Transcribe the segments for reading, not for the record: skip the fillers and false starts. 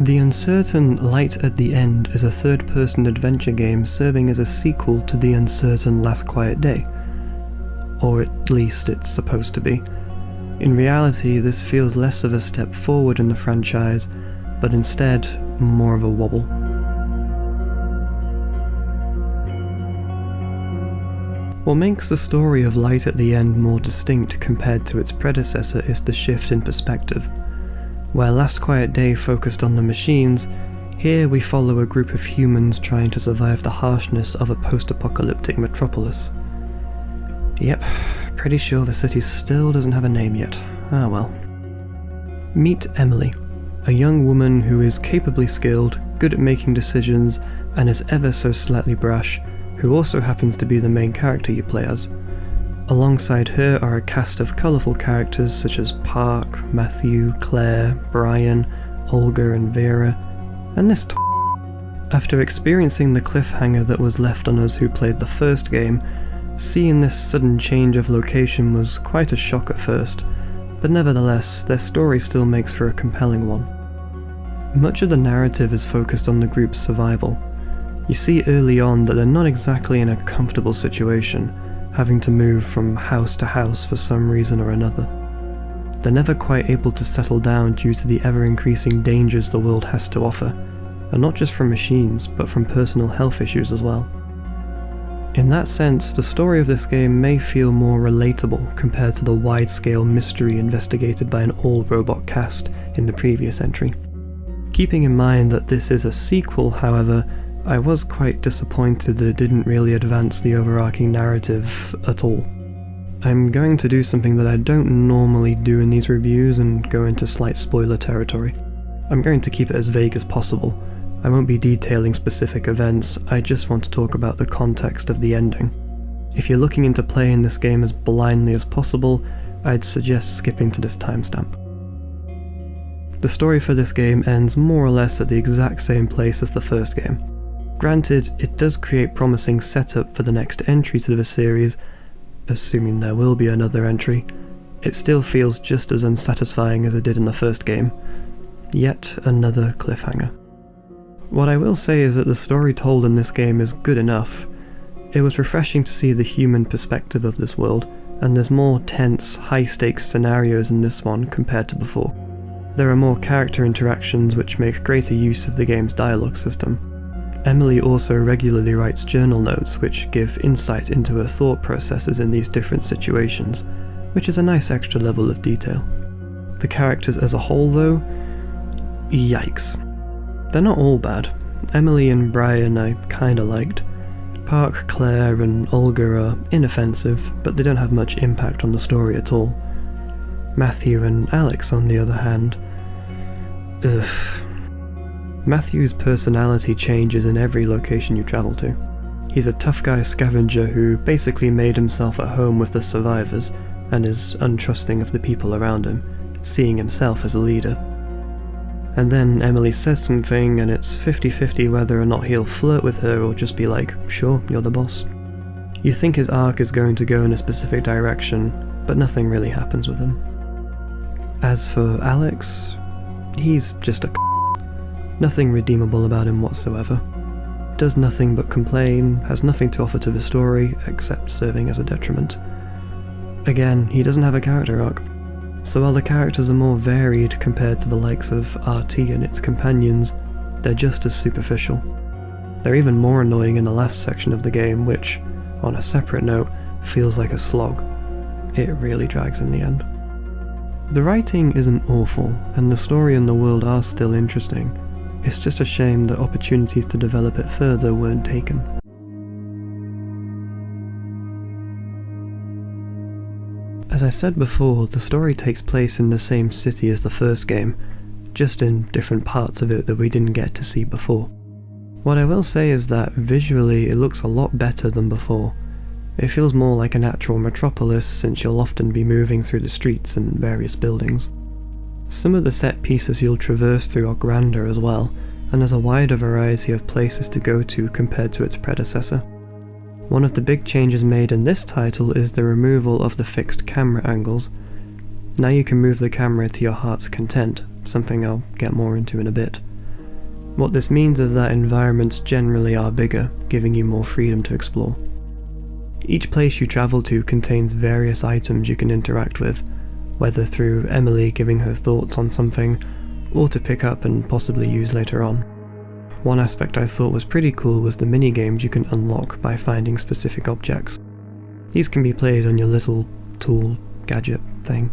The uncertain Light at the End is a third-person adventure game serving as a sequel to the uncertain Last Quiet Day. Or at least it's supposed to be. In reality, this feels less of a step forward in the franchise, but instead, more of a wobble. What makes the story of Light at the End more distinct compared to its predecessor is the shift in perspective. Where Last Quiet Day focused on the machines, here we follow a group of humans trying to survive the harshness of a post-apocalyptic metropolis. Yep, pretty sure the city still doesn't have a name yet. Ah well. Meet Emily, a young woman who is capably skilled, good at making decisions, and is ever so slightly brash, who also happens to be the main character you play as. Alongside her are a cast of colourful characters such as Park, Matthew, Claire, Brian, Olga and Vera, and this After experiencing the cliffhanger that was left on us who played the first game, seeing this sudden change of location was quite a shock at first, but nevertheless, their story still makes for a compelling one. Much of the narrative is focused on the group's survival. You see early on that they're not exactly in a comfortable situation, having to move from house to house for some reason or another. They're never quite able to settle down due to the ever-increasing dangers the world has to offer, and not just from machines, but from personal health issues as well. In that sense, the story of this game may feel more relatable compared to the wide-scale mystery investigated by an all-robot cast in the previous entry. Keeping in mind that this is a sequel, however, I was quite disappointed that it didn't really advance the overarching narrative at all. I'm going to do something that I don't normally do in these reviews and go into slight spoiler territory. I'm going to keep it as vague as possible. I won't be detailing specific events, I just want to talk about the context of the ending. If you're looking into playing this game as blindly as possible, I'd suggest skipping to this timestamp. The story for this game ends more or less at the exact same place as the first game. Granted, it does create promising setup for the next entry to the series, assuming there will be another entry. It still feels just as unsatisfying as it did in the first game. Yet another cliffhanger. What I will say is that the story told in this game is good enough. It was refreshing to see the human perspective of this world, and there's more tense, high-stakes scenarios in this one compared to before. There are more character interactions which make greater use of the game's dialogue system. Emily also regularly writes journal notes which give insight into her thought processes in these different situations, which is a nice extra level of detail. The characters as a whole though, yikes. They're not all bad. Emily and Brian I kinda liked. Park, Claire and Olga are inoffensive, but they don't have much impact on the story at all. Matthew and Alex on the other hand, ugh. Matthew's personality changes in every location you travel to. He's a tough guy scavenger who basically made himself at home with the survivors and is untrusting of the people around him, seeing himself as a leader. And then Emily says something and it's 50-50 whether or not he'll flirt with her or just be like, sure, you're the boss. You think his arc is going to go in a specific direction, but nothing really happens with him. As for Alex, he's just a nothing redeemable about him whatsoever. Does nothing but complain, has nothing to offer to the story, except serving as a detriment. Again, he doesn't have a character arc. So while the characters are more varied compared to the likes of RT and its companions, they're just as superficial. They're even more annoying in the last section of the game, which, on a separate note, feels like a slog. It really drags in the end. The writing isn't awful, and the story and the world are still interesting. It's just a shame that opportunities to develop it further weren't taken. As I said before, the story takes place in the same city as the first game, just in different parts of it that we didn't get to see before. What I will say is that visually it looks a lot better than before. It feels more like an actual metropolis since you'll often be moving through the streets and various buildings. Some of the set pieces you'll traverse through are grander as well, and there's a wider variety of places to go to compared to its predecessor. One of the big changes made in this title is the removal of the fixed camera angles. Now you can move the camera to your heart's content, something I'll get more into in a bit. What this means is that environments generally are bigger, giving you more freedom to explore. Each place you travel to contains various items you can interact with, whether through Emily giving her thoughts on something, or to pick up and possibly use later on. One aspect I thought was pretty cool was the minigames you can unlock by finding specific objects. These can be played on your little tool, gadget thing.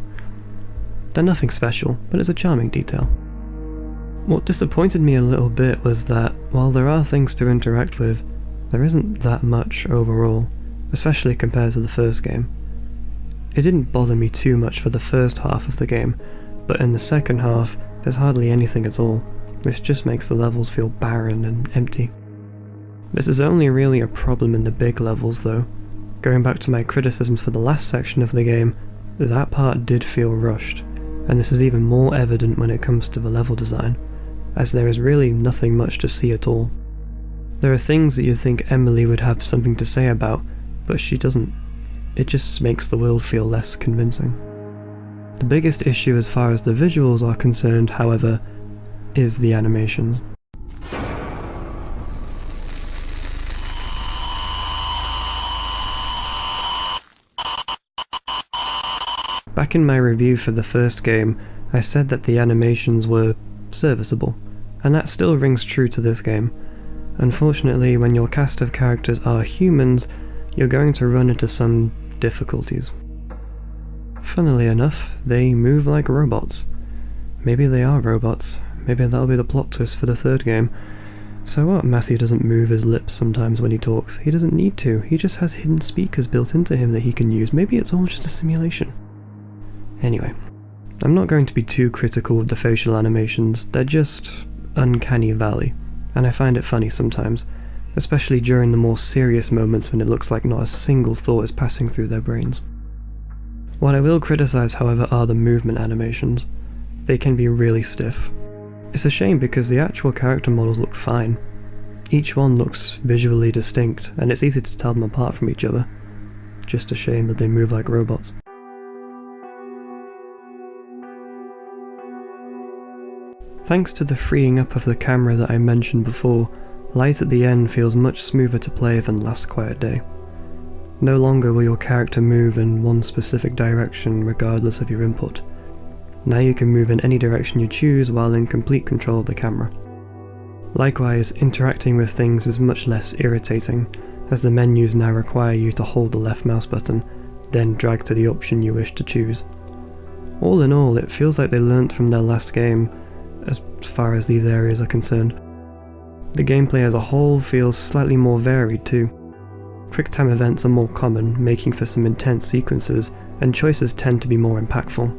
They're nothing special, but it's a charming detail. What disappointed me a little bit was that, while there are things to interact with, there isn't that much overall, especially compared to the first game. It didn't bother me too much for the first half of the game, but in the second half, there's hardly anything at all, which just makes the levels feel barren and empty. This is only really a problem in the big levels though. Going back to my criticisms for the last section of the game, that part did feel rushed, and this is even more evident when it comes to the level design, as there is really nothing much to see at all. There are things that you'd think Emily would have something to say about, but she doesn't. It just makes the world feel less convincing. The biggest issue as far as the visuals are concerned, however, is the animations. Back in my review for the first game, I said that the animations were serviceable, and that still rings true to this game. Unfortunately, when your cast of characters are humans, you're going to run into some difficulties. Funnily enough, they move like robots. Maybe they are robots. Maybe that'll be the plot twist for the third game. So what? Matthew doesn't move his lips sometimes when he talks. He doesn't need to. He just has hidden speakers built into him that he can use. Maybe it's all just a simulation. Anyway, I'm not going to be too critical of the facial animations. They're just uncanny valley, and I find it funny sometimes, especially during the more serious moments when it looks like not a single thought is passing through their brains. What I will criticize, however, are the movement animations. They can be really stiff. It's a shame because the actual character models look fine. Each one looks visually distinct, and it's easy to tell them apart from each other. Just a shame that they move like robots. Thanks to the freeing up of the camera that I mentioned before, light at the end feels much smoother to play than Last Quiet Day. No longer will your character move in one specific direction regardless of your input. Now you can move in any direction you choose while in complete control of the camera. Likewise, interacting with things is much less irritating, as the menus now require you to hold the left mouse button, then drag to the option you wish to choose. All in all, it feels like they learnt from their last game, as far as these areas are concerned. The gameplay as a whole feels slightly more varied too. Quick-time events are more common, making for some intense sequences, and choices tend to be more impactful.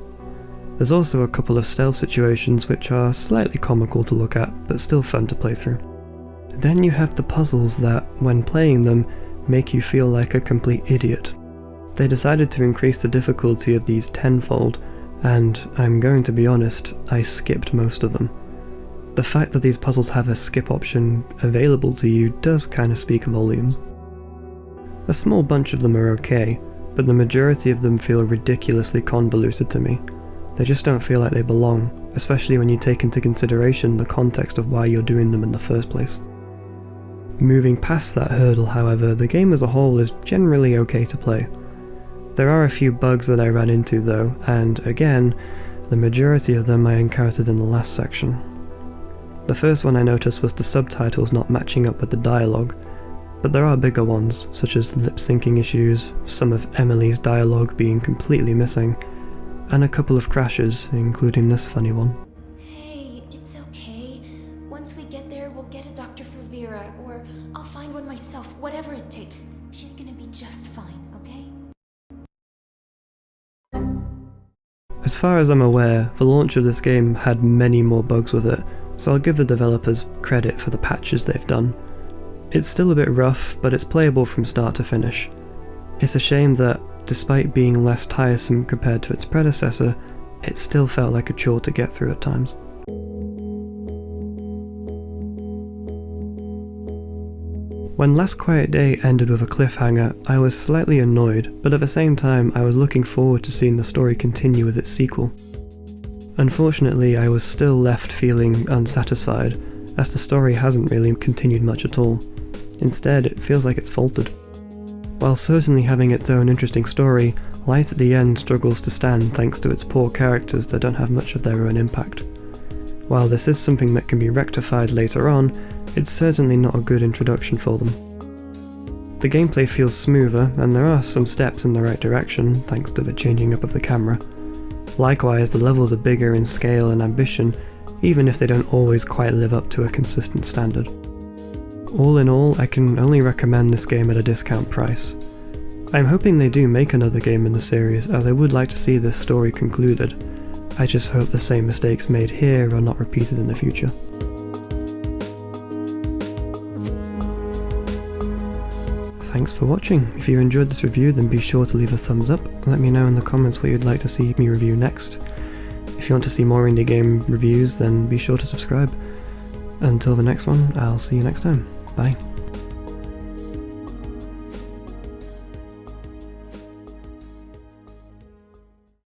There's also a couple of stealth situations which are slightly comical to look at, but still fun to play through. Then you have the puzzles that, when playing them, make you feel like a complete idiot. They decided to increase the difficulty of these tenfold, and I'm going to be honest, I skipped most of them. The fact that these puzzles have a skip option available to you does kind of speak volumes. A small bunch of them are okay, but the majority of them feel ridiculously convoluted to me. They just don't feel like they belong, especially when you take into consideration the context of why you're doing them in the first place. Moving past that hurdle, however, the game as a whole is generally okay to play. There are a few bugs that I ran into though, and again, the majority of them I encountered in the last section. The first one I noticed was the subtitles not matching up with the dialogue, but there are bigger ones, such as lip syncing issues, some of Emily's dialogue being completely missing, and a couple of crashes, including this funny one. Hey, it's okay. Once we get there, we'll get a doctor for Vera, or I'll find one myself, whatever it takes. She's gonna be just fine, okay? As far as I'm aware, the launch of this game had many more bugs with it, so I'll give the developers credit for the patches they've done. It's still a bit rough, but it's playable from start to finish. It's a shame that, despite being less tiresome compared to its predecessor, it still felt like a chore to get through at times. When Last Quiet Day ended with a cliffhanger, I was slightly annoyed, but at the same time I was looking forward to seeing the story continue with its sequel. Unfortunately, I was still left feeling unsatisfied, as the story hasn't really continued much at all. Instead, it feels like it's faltered. While certainly having its own interesting story, Light at the End struggles to stand thanks to its poor characters that don't have much of their own impact. While this is something that can be rectified later on, it's certainly not a good introduction for them. The gameplay feels smoother, and there are some steps in the right direction thanks to the changing up of the camera. Likewise, the levels are bigger in scale and ambition, even if they don't always quite live up to a consistent standard. All in all, I can only recommend this game at a discount price. I'm hoping they do make another game in the series, as I would like to see this story concluded. I just hope the same mistakes made here are not repeated in the future. Thanks for watching. If you enjoyed this review, then be sure to leave a thumbs up. Let me know in the comments what you'd like to see me review next. If you want to see more indie game reviews, then be sure to subscribe. Until the next one, I'll see you next time. Bye.